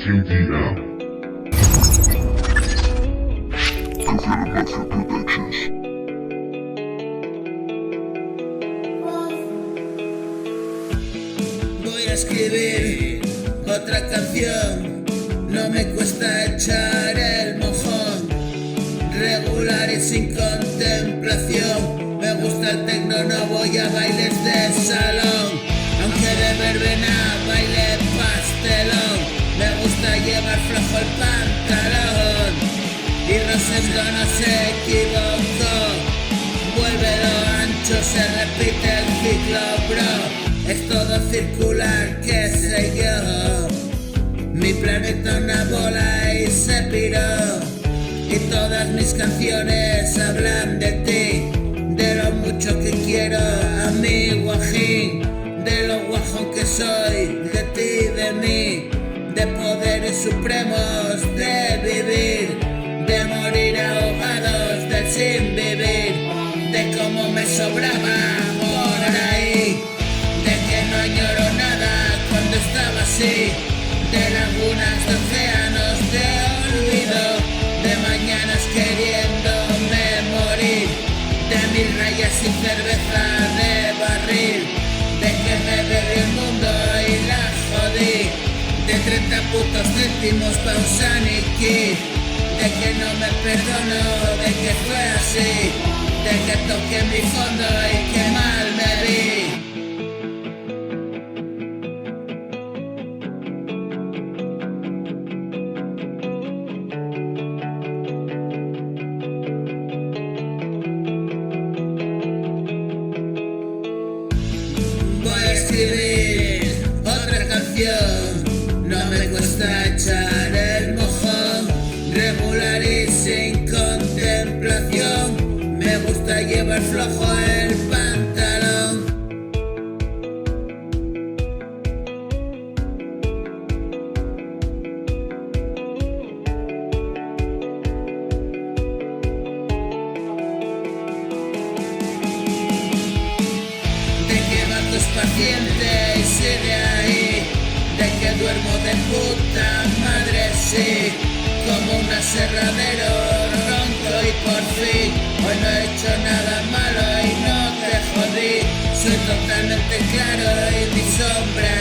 MDM. Voy a escribir otra canción, no me cuesta echar el mojón, regular y sin contemplación. Me gusta el tecno, no voy a bailes de salón, aunque de verbena baile pastelón. Me gusta llevar flojo el pantalón y Rosendo no se equivocó. Vuelve lo ancho, se repite el ciclo, bro. Es todo circular, qué sé yo. Mi planeta una bola y se piró. Y todas mis canciones hablan de ti, de lo mucho que quiero a mi guajín, de lo guajón que soy, de ti, de mí, de poderes supremos, de vivir, de morir ahogados, del sin vivir, de cómo me sobraba por ahí, de que no añoro nada cuando estaba así, de lagunas, de océanos, de olvido, de mañanas queriéndome morir, de mil rayas y cerveza de barril, de que me bebí el mundo y la jodí, de 30 putos céntimos pa' un Saniquí, de que no me perdono, de que fue así, de que toqué mi fondo y que mal me vi. Voy a escribir otra canción, no me cuesta echar el mojón, regular y sin contemplación. Me gusta llevar flojo el pantalón. De que vato es paciente y sigue ahí, de que duermo de puta madre, sí, como un aserradero ronco y por fin, hoy no he hecho nada malo y no te jodí, soy totalmente claro y mi sombra